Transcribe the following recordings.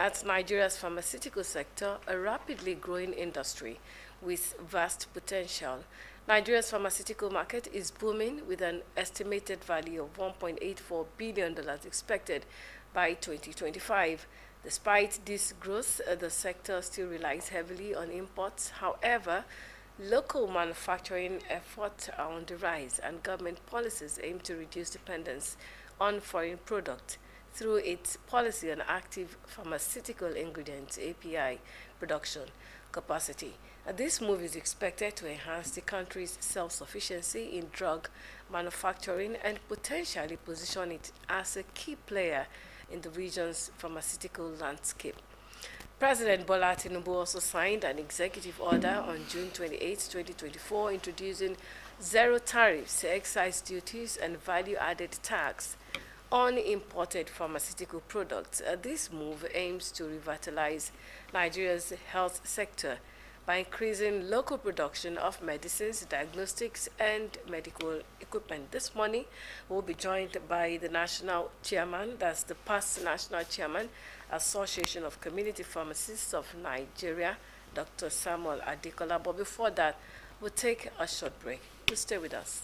at Nigeria's pharmaceutical sector, a rapidly growing industry with vast potential. Nigeria's pharmaceutical market is booming with an estimated value of $1.84 billion expected by 2025. Despite this growth, the sector still relies heavily on imports. However, local manufacturing efforts are on the rise, and government policies aim to reduce dependence on foreign products through its policy on active pharmaceutical ingredients (API) production capacity. This move is expected to enhance the country's self-sufficiency in drug manufacturing and potentially position it as a key player in the region's pharmaceutical landscape. President Bola Tinubu also signed an executive order on June 28, 2024, introducing zero tariffs, excise duties, and value-added tax on imported pharmaceutical products. This move aims to revitalize Nigeria's health sector by increasing local production of medicines, diagnostics, and medical equipment. This morning, we'll be joined by the national chairman, that's the past national chairman, Association of Community Pharmacists of Nigeria, Dr. Samuel Adekola. But before that, we'll take a short break. Please stay with us.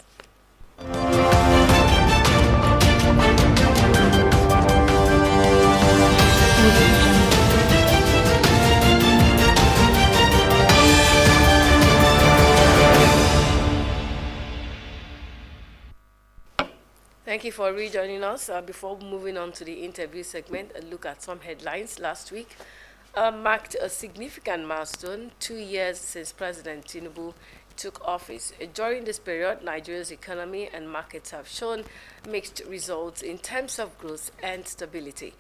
Thank you for rejoining us. Before moving on to the interview segment, a look at some headlines. Last week marked a significant milestone, 2 years since President Tinubu took office. During this period, Nigeria's economy and markets have shown mixed results in terms of growth and stability.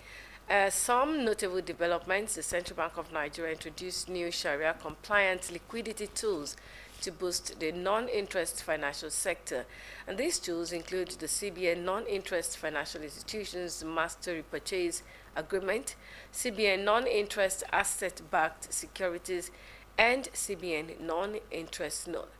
Some notable developments: the Central Bank of Nigeria introduced new Sharia-compliant liquidity tools to boost the non-interest financial sector. And these tools include the CBN Non-Interest Financial Institutions Master Repurchase Agreement, CBN Non-Interest Asset-Backed Securities, and CBN Non-Interest Note.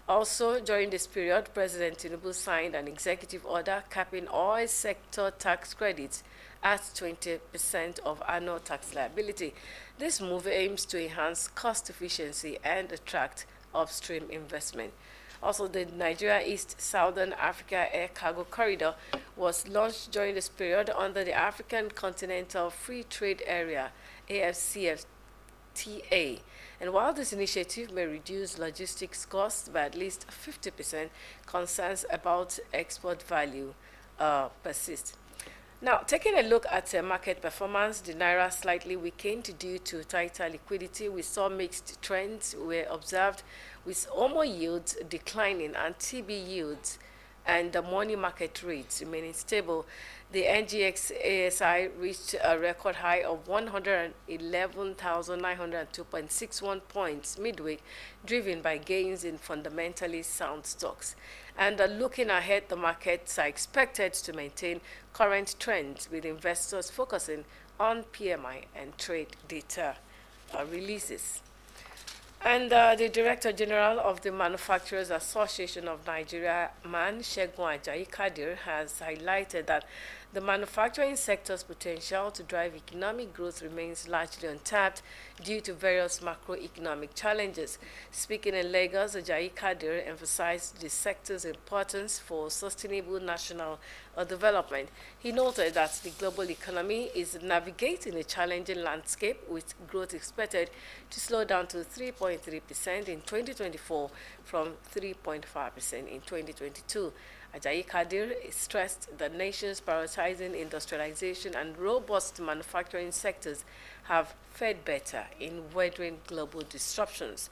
Also, during this period, President Tinubu signed an executive order capping all sector tax credits at 20% of annual tax liability. This move aims to enhance cost efficiency and attract upstream investment. Also, the Nigeria East Southern Africa Air Cargo Corridor was launched during this period under the African Continental Free Trade Area, AFCFTA. And while this initiative may reduce logistics costs by at least 50%, concerns about export value persist. Now, taking a look at market performance, the Naira slightly weakened due to tighter liquidity. We saw mixed trends were observed, with OMO yields declining and TB yields and the money market rates remaining stable. The NGX ASI reached a record high of 111,902.61 points midweek, driven by gains in fundamentally sound stocks. And looking ahead, the markets are expected to maintain current trends, with investors focusing on PMI and trade data releases. And the Director General of the Manufacturers Association of Nigeria, MAN, Segun Ajayi Kadir, has highlighted that the manufacturing sector's potential to drive economic growth remains largely untapped due to various macroeconomic challenges. Speaking in Lagos, Ajayi Kadir emphasized the sector's importance for sustainable national development. He noted that the global economy is navigating a challenging landscape, with growth expected to slow down to 3.3% in 2024 from 3.5% in 2022. Ajayi Kadir stressed that nations prioritizing industrialization and robust manufacturing sectors have fared better in weathering global disruptions.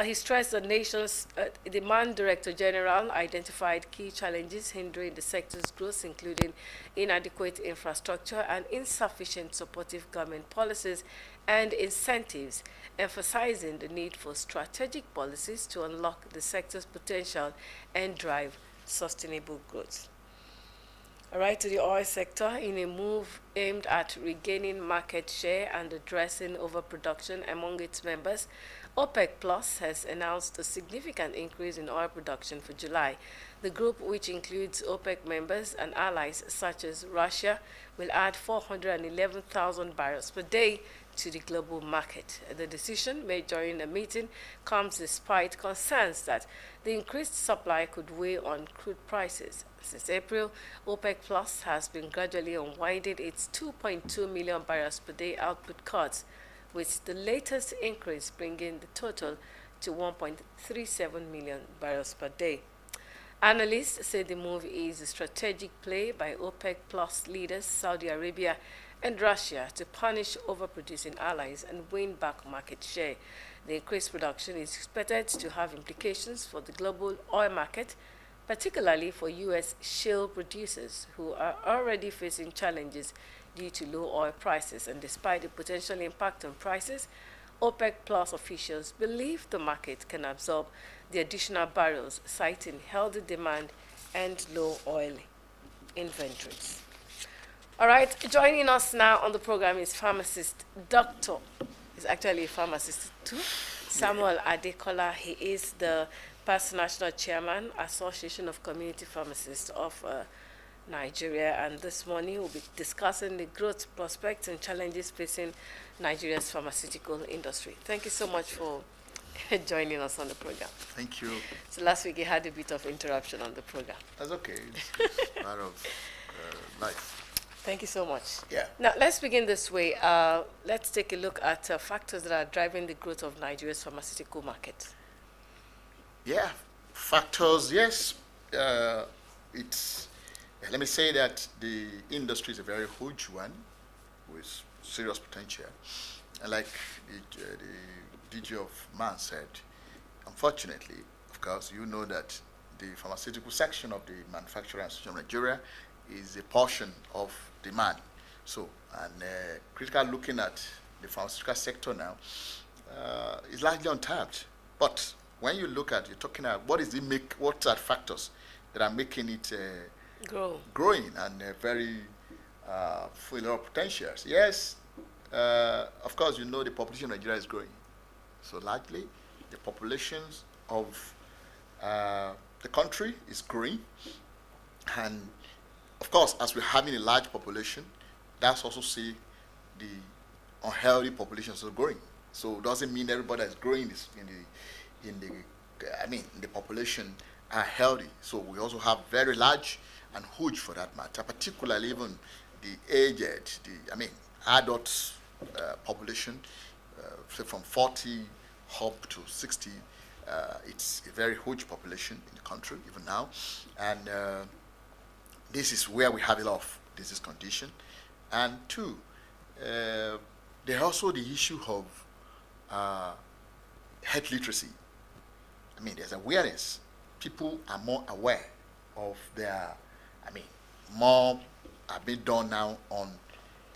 He stressed the nation's demand. Director General identified key challenges hindering the sector's growth, including inadequate infrastructure and insufficient supportive government policies and incentives, emphasizing the need for strategic policies to unlock the sector's potential and drive sustainable growth. All right, to the oil sector, in a move aimed at regaining market share and addressing overproduction among its members, OPEC Plus has announced a significant increase in oil production for July. The group, which includes OPEC members and allies such as Russia, will add 411,000 barrels per day to the global market. The decision, made during a meeting, comes despite concerns that the increased supply could weigh on crude prices. Since April, OPEC Plus has been gradually unwinding its 2.2 million barrels per day output cuts, with the latest increase bringing the total to 1.37 million barrels per day. Analysts say the move is a strategic play by OPEC Plus leaders Saudi Arabia and Russia to punish overproducing allies and win back market share. The increased production is expected to have implications for the global oil market, particularly for U.S. shale producers who are already facing challenges due to low oil prices. And despite the potential impact on prices, OPEC Plus officials believe the market can absorb the additional barrels, citing healthy demand and low oil inventories. All right, joining us now on the program is pharmacist Dr. He's actually a pharmacist too, Samuel Adekola. He is the past national chairman, Association of Community Pharmacists of Nigeria, and this morning we'll be discussing the growth prospects and challenges facing Nigeria's pharmaceutical industry. Thank you so much for joining us on the program. Thank you. So last week you had a bit of interruption on the program. That's okay. It's part of life. Thank you so much. Yeah. Now let's begin this way. Let's take a look at factors that are driving the growth of Nigeria's pharmaceutical market. Yeah, factors. Yes, it's. Let me say that the industry is a very huge one with serious potential. And like the DG of MAN said, unfortunately, of course, you know that the pharmaceutical section of the Manufacturing Association of Nigeria is a portion of demand. So, and critical looking at the pharmaceutical sector now is largely untapped. But when you look at, you're talking about what are factors that are making it growing and very full of potentials. Yes, of course, you know the population of Nigeria is growing. So largely, the populations of the country is growing. And of course, as we're having a large population, that's also see the unhealthy population is growing. So it doesn't mean everybody that's growing in the population are healthy. So we also have very large and huge, for that matter, particularly even the aged, adult population, say from 40 up to 60. It's a very huge population in the country even now, and this is where we have a lot of disease condition. And two, there's also the issue of health literacy. There's awareness. People are more aware of their, more are being done now on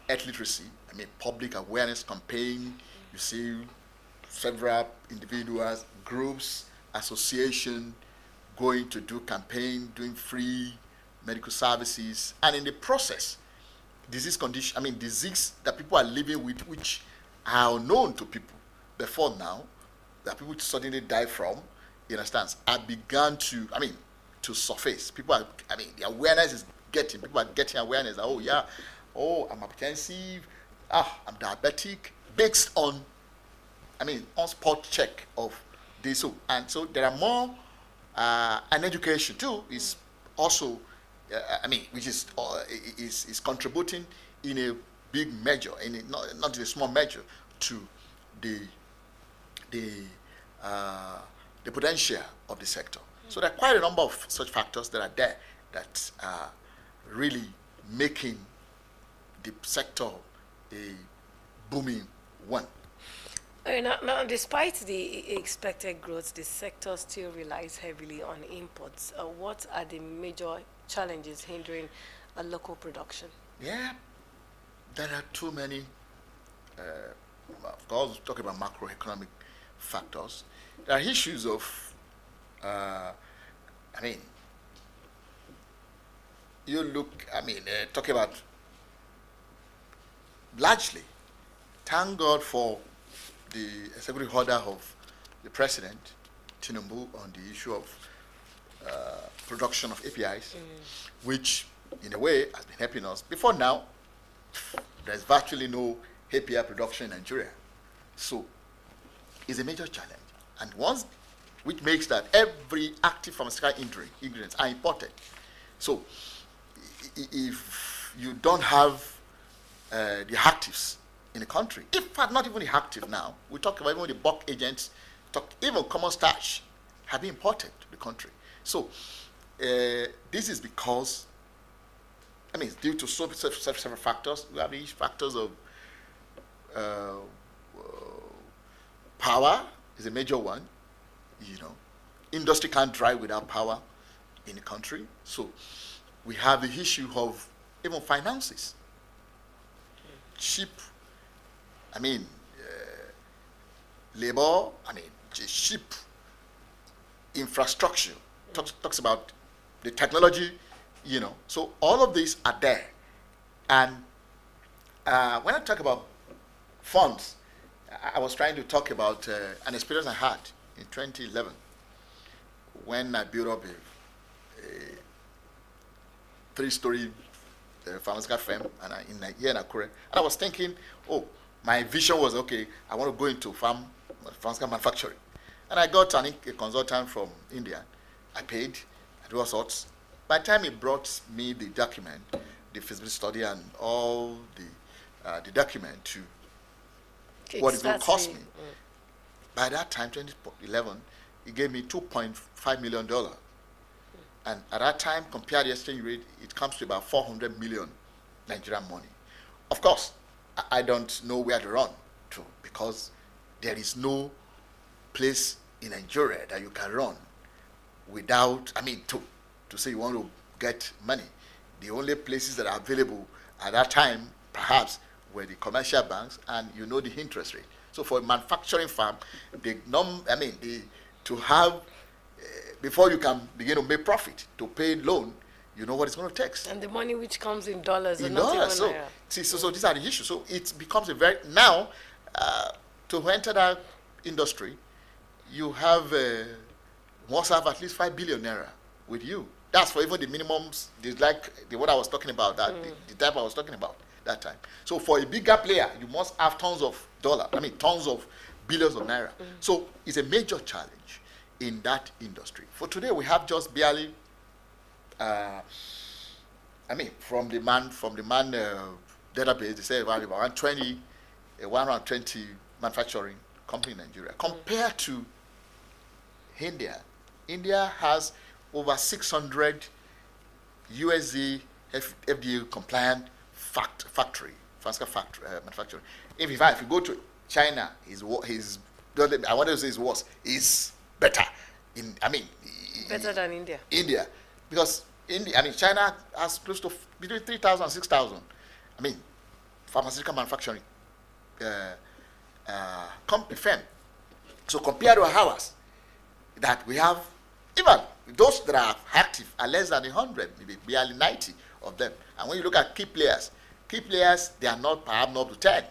health literacy. Public awareness campaign. You see several individuals, groups, association going to do campaign, doing free medical services, and in the process, disease that people are living with, which are unknown to people before now, that people suddenly die from, you understand, have begun to, surface. People are, the awareness is people are getting awareness that, I'm hypertensive, I'm diabetic, based on, on spot check of this. And so there are more, and education too is also, which is contributing in a big measure, not in a small measure, to the potential of the sector. So there are quite a number of such factors that are there that are really making the sector a booming one. Now, despite the expected growth, the sector still relies heavily on imports. What are the major challenges hindering local production? Yeah, there are too many. Of course, talking about macroeconomic factors. There are issues of, you look, talking about largely, thank God for the executive order of the president, Tinubu, on the issue of production of APIs, which in a way has been helping us. Before now, there's virtually no API production in Nigeria. So it's a major challenge. And once, which makes that every active pharmaceutical ingredients are imported. So if you don't have the actives in the country, in fact, not even the active now, we talk about even the bulk agents, even common starch have been imported to the country. So this is because, I mean, it's due to several factors. We have these factors of power is a major one. You know, industry can't drive without power in the country. So we have the issue of even finances. Cheap, I mean, labor, I mean, cheap infrastructure. Talks about the technology, you know. So all of these are there. And when I talk about funds, I was trying to talk about an experience I had in 2011 when I built up a 3-story pharmaceutical firm here in Akure. And I was thinking, oh, my vision was, okay, I want to go into pharmaceutical manufacturing. And I got a consultant from India. I paid, I do all sorts. By the time he brought me the document, the feasibility study and all the document to what it's going to cost me. By that time, 2011, he gave me $2.5 million. And at that time, compared to the exchange rate, it comes to about 400 million Nigerian money. Of course, I don't know where to run to because there is no place in Nigeria that you can run without, I mean, to say you want to get money. The only places that are available at that time, perhaps, were the commercial banks, and you know the interest rate. So for a manufacturing firm, to have, before you can begin to make profit, to pay loan, you know what it's going to take. And the money which comes in dollars in or not even so, so these are the issues. So it becomes now, to enter that industry, you have, must have at least 5 billion naira with you. That's for even the minimums, what I was talking about, the type I was talking about that time. So for a bigger player, you must have tons of tons of billions of naira. So it's a major challenge in that industry. For today, we have just barely, from the man database, they say about 120 manufacturing company in Nigeria. Compared to India, India has over 600 USD FDA compliant factory manufacturing. If you go to China, I want to say his worse, is better. Better than India. India, because China has close to between 3,000 and 6,000. Pharmaceutical manufacturing company firm. So compared to ours, that we have, even those that are active are less than 100, maybe barely 90 of them. And when you look at key players, they are not perhaps not up to 10.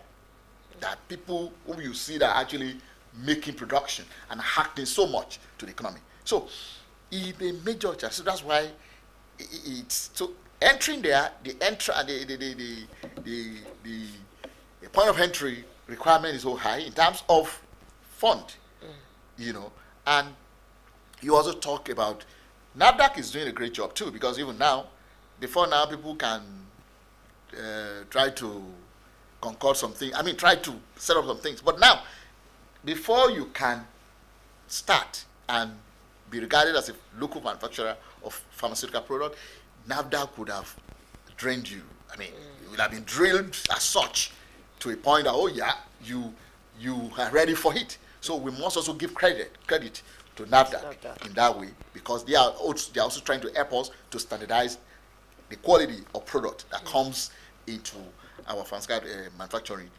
That people who you see that are actually making production and acting so much to the economy. So it's a major challenge. So that's why it's so entering there. The point of entry requirement is so high in terms of fund, and you also talk about NAFDAC is doing a great job too, because even now, before now, people can try to concord something. Try to set up some things. But now, before you can start and be regarded as a local manufacturer of pharmaceutical product, NAFDAC would have drained you. You would have been drilled as such to a point that, you are ready for it. So we must also give credit to NAFDAC in that way, because they are also trying to help us to standardize the quality of product that comes into our pharmaceutical manufacturing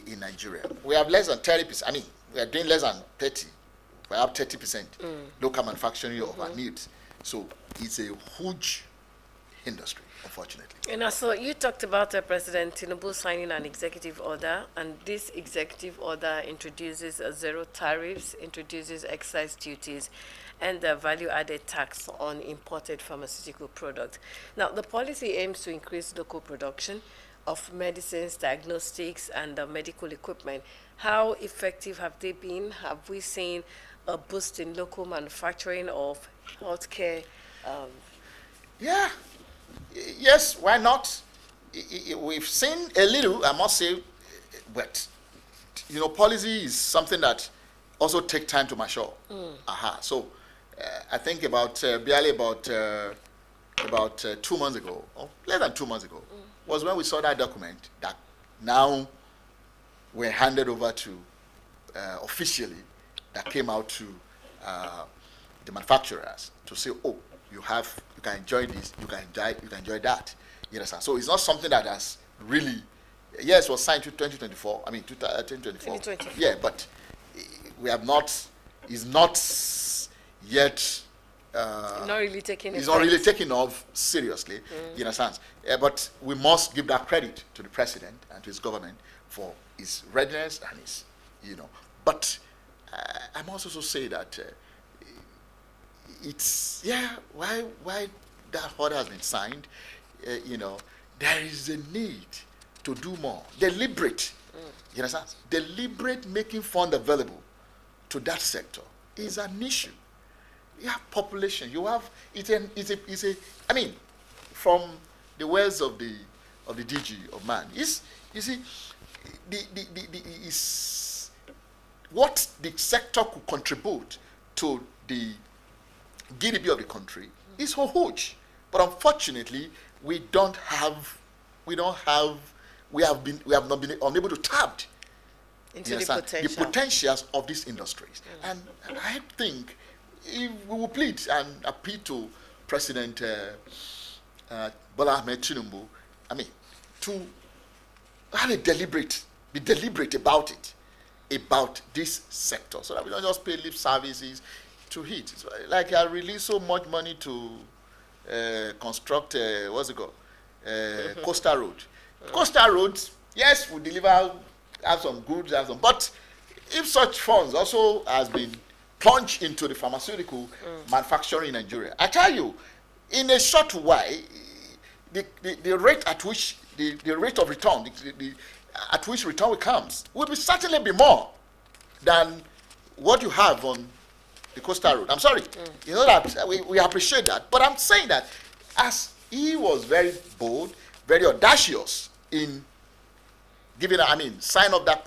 in Nigeria. We have less than 30%. We are doing less than 30. We have 30% local manufacturing of our needs. So it's a huge industry, unfortunately. And so you talked about President Tinubu signing an executive order, and this executive order introduces zero tariffs, introduces excise duties, and the value-added tax on imported pharmaceutical products. Now, the policy aims to increase local production of medicines, diagnostics, and medical equipment. How effective have they been? Have we seen a boost in local manufacturing of healthcare? Um, Yeah, yes, why not? We've seen a little, I must say, but policy is something that also take time to mature. Aha. So, I think barely about 2 months ago, or less than 2 months ago, was when we saw that document that now were handed over to officially, that came out to the manufacturers to say, oh, you can enjoy this, you can enjoy that. You understand? So it's not something that has really, yes, it was signed to 2024. I mean, 2024. 2024. Yeah, but we have not. Is not yet. not really taking It's not really taken off seriously. You understand? But we must give that credit to the president and to his government for his readiness and his, But I must also say that why that order has been signed, there is a need to do more. Deliberate, you understand? Deliberate making fund available to that sector is an issue. You have population. You have I mean, from the words of the DG of man, you see, is what the sector could contribute to the GDP of the country is huge. But unfortunately, we have not been unable to tap into the potentials of these industries. And I think if we will plead and appeal to President Bola Ahmed Tinubu, to be deliberate about it, about this sector, so that we don't just pay lip services to it. It's like I release so much money to construct Coastal Road. Coastal Road, yes, we have some goods, but if such funds also has been plunged into the pharmaceutical manufacturing in Nigeria, I tell you, in a short while, the rate at which the rate of return, at which return comes, will certainly be more than what you have on the Coastal Road. I'm sorry, you know that we appreciate that, but I'm saying that as he was very bold, very audacious in giving, sign up that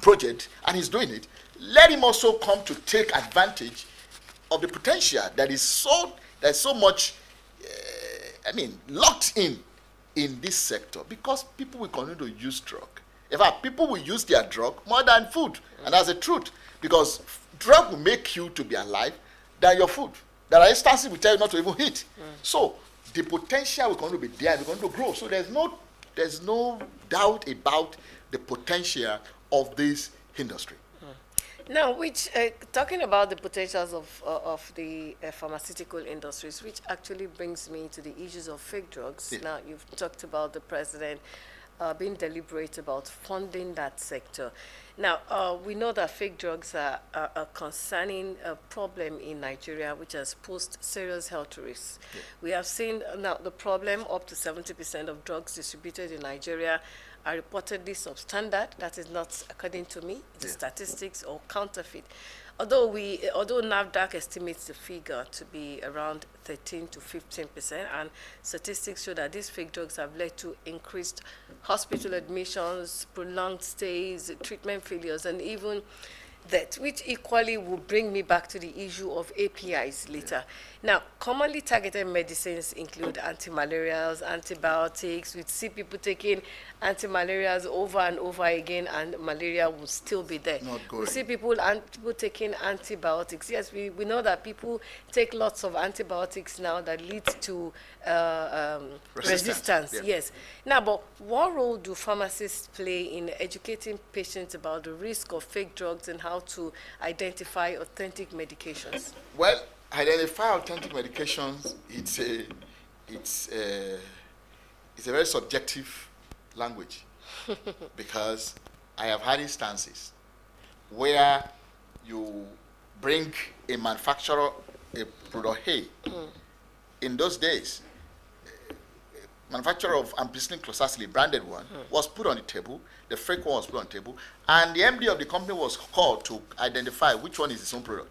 project, and he's doing it. Let him also come to take advantage of the potential that is so much, locked in this sector, because people will continue to use drug. In fact, people will use their drug more than food, and that's the truth, because drug will make you to be alive than your food. There are instances we tell you not to even eat. So the potential will continue to be there, we're going to grow. So there's no doubt about the potential of this industry. Now, talking about the potentials of the pharmaceutical industries, which actually brings me to the issues of fake drugs. Yeah. Now, you've talked about the president being deliberate about funding that sector. Now, we know that fake drugs are a concerning problem in Nigeria, which has posed serious health risks. Yeah. We have seen now the problem: up to 70% of drugs distributed in Nigeria are reportedly substandard. That is not, according to me, the statistics, or counterfeit. Although NAFDAC estimates the figure to be around 13 to 15%, and statistics show that these fake drugs have led to increased hospital admissions, prolonged stays, treatment failures, and even death, which equally will bring me back to the issue of APIs later. Now, commonly targeted medicines include antimalarials, antibiotics. We see people taking antimalarials over and over again, and malaria will still be there. We see people taking antibiotics. Yes, we know that people take lots of antibiotics now that leads to resistance. Yeah. Yes. Now, but what role do pharmacists play in educating patients about the risk of fake drugs and how to identify authentic medications? Well, identify authentic medications, it's a very subjective language, because I have had instances where you bring a manufacturer a product A. In those days, manufacturer of ampicillin clozacillin branded one was put on the table, the fake one was put on the table, and the MD of the company was called to identify which one is his own product.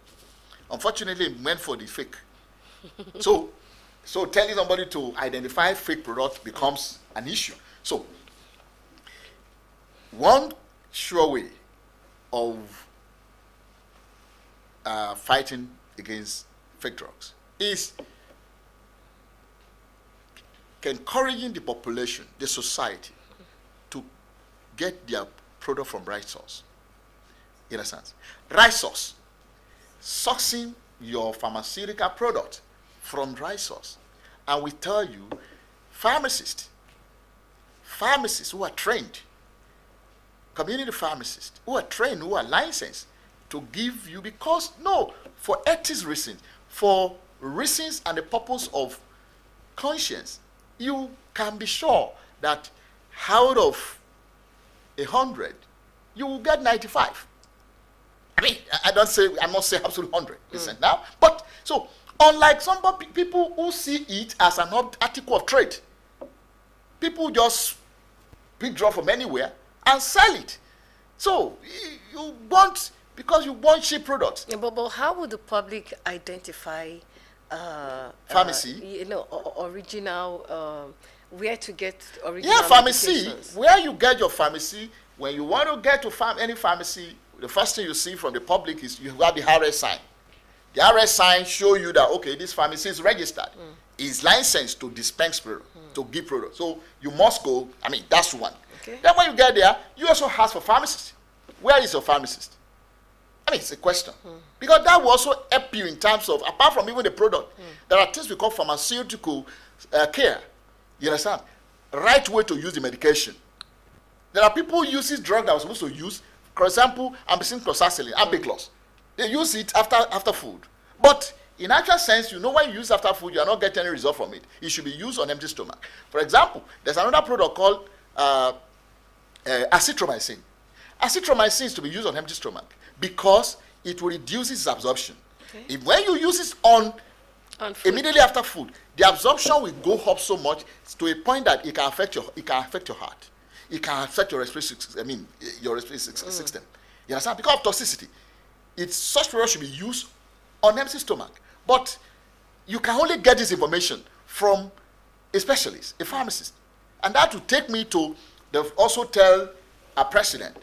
Unfortunately, it went for the fake. so telling somebody to identify fake product becomes an issue. So one sure way of fighting against fake drugs is encouraging the population, the society, to get their product from right source. In a sense, right source, sourcing your pharmaceutical product from right source. And we tell you, pharmacists who are trained, community pharmacists who are trained, who are licensed to give you, because no, for ethics reasons, for reasons and the purpose of conscience, you can be sure that out of 100, you will get 95. I mean, I'm not saying absolute 100% now, but so unlike some people who see it as an article of trade, people just pick drug from anywhere and sell it. So you want, because you want cheap products. Yeah, but how would the public identify pharmacy? Original, where to get original? Yeah, pharmacy. medications? Where you get your pharmacy, when you want to get to any pharmacy, the first thing you see from the public is you have the RS sign. The RS sign show you that, okay, this pharmacy is registered. Is licensed to dispense product, to give product. So you must go, I mean, that's one. Okay. Then when you get there, you also ask for pharmacist. Where is your pharmacist? I mean, it's a question. Because that will also help you in terms of, apart from even the product, there are things we call pharmaceutical care. You understand? Right way to use the medication. There are people who use this drug that was supposed to use, for example, ampicillin clozacillin, ampiclos. They use it after food. But in actual sense, you know, when you use after food, you are not getting any result from it. It should be used on empty stomach. For example, there's another product called azithromycin. Azithromycin is to be used on empty stomach because it will reduce its absorption. Okay. When you use it on immediately after food, the absorption will go up so much to a point that it can affect your heart. It can affect your respiratory system. You understand? Because of toxicity. Such product should be used on empty stomach. But you can only get this information from a specialist, a pharmacist. And that will take me to also tell a President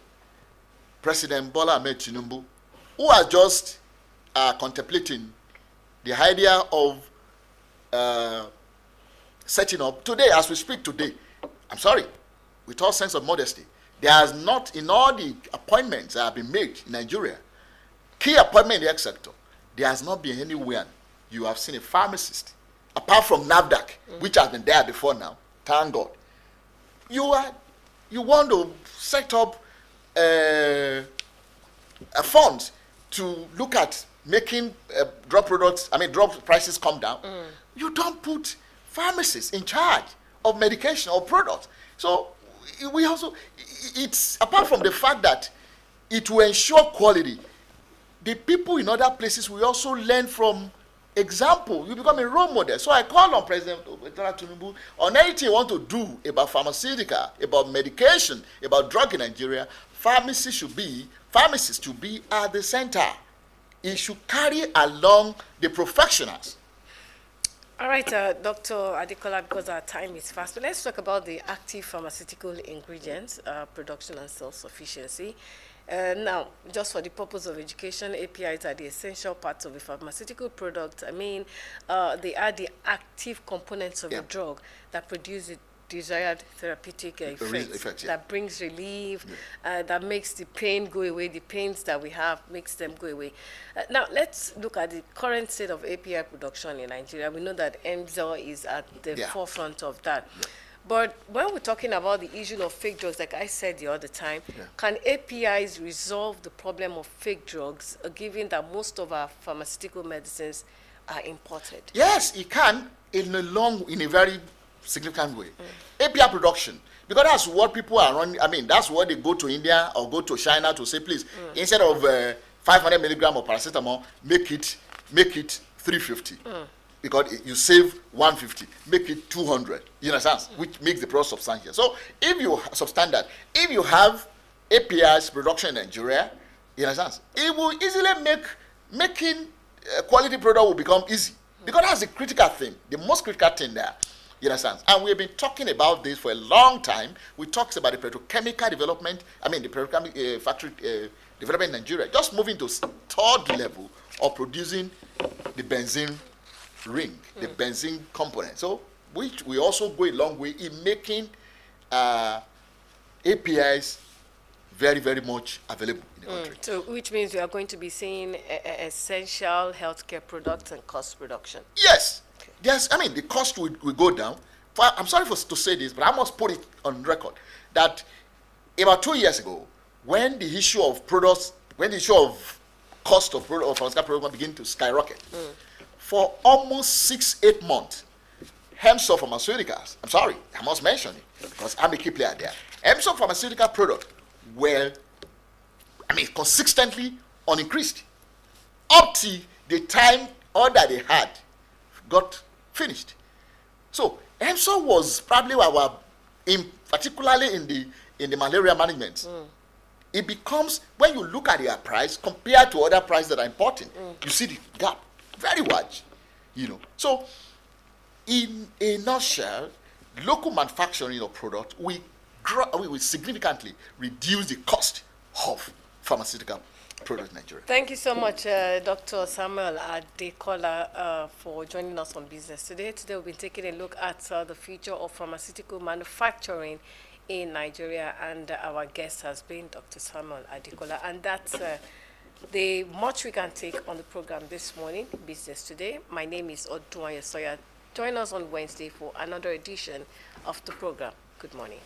Bola Ahmed Tinubu, who are just contemplating the idea of setting up today, as we speak today. I'm sorry, with all sense of modesty, there has not, in all the appointments that have been made in Nigeria, key appointment in the health sector, there has not been anywhere you have seen a pharmacist, apart from NAFDAC, which has been there before now, thank God. You want to set up a fund to look at making drug prices come down. You don't put pharmacists in charge of medication or products. So we also, it's apart from the fact that it will ensure quality, the people in other places will also learn from example. You become a role model. So I call on President Tinubu on anything you want to do about pharmaceutical, about medication, about drug in Nigeria. Pharmacists should be at the center. It should carry along the professionals. All right, Dr. Adekola, because our time is fast, but let's talk about the active pharmaceutical ingredients, production and self-sufficiency. Now, just for the purpose of education, APIs are the essential parts of a pharmaceutical product. I mean, they are the active components of a drug that produce the desired therapeutic effects, that brings relief, that makes the pain go away, the pains that we have makes them go away. Now, let's look at the current state of API production in Nigeria. We know that MZO is at the forefront of that. But when we're talking about the issue of fake drugs, like I said the other time, can APIs resolve the problem of fake drugs, given that most of our pharmaceutical medicines are imported? Yes, it can in a very significant way. API production, because that's what people are running. I mean, that's what they go to India or go to China to say, please, instead of 500 milligram of paracetamol, make it 350. Because you save 150, make it 200. You understand? Which makes the product substantial. So if you substandard, if you have APIs production in Nigeria, you understand? It will easily making quality product will become easy, because that's the critical thing, the most critical thing there. You understand? And we've been talking about this for a long time. We talked about the petrochemical development. I mean, the petrochemical factory development in Nigeria. Just moving to third level of producing the benzene ring, the benzene component. So, which we also go a long way in making APIs very, very much available in the country. So, which means we are going to be seeing essential healthcare products and cost reduction. Yes. Yes, I mean, the cost will go down. I'm sorry to say this, but I must put it on record that about 2 years ago, when the issue of products, when the issue of cost of pharmaceutical products began to skyrocket, for almost 6-8 months, Hemsol Pharmaceuticals, I'm sorry, I must mention it, because I'm a key player there. Hemsol Pharmaceutical products were, consistently unincreased up to the time order they had got finished. So Hemsol was probably particularly in the malaria management. It becomes, when you look at their price compared to other prices that are important, you see the gap very large. So in a nutshell, local manufacturing of product will significantly reduce the cost of pharmaceutical products in Nigeria. Thank you so much, Dr. Samuel Adekola, for joining us on Business Today. Today we'll be taking a look at the future of pharmaceutical manufacturing in Nigeria, and our guest has been Dr. Samuel Adekola, and that's the much we can take on the program this morning, Business Today. My name is Odunayo Soya. Join us on Wednesday for another edition of the program. Good morning.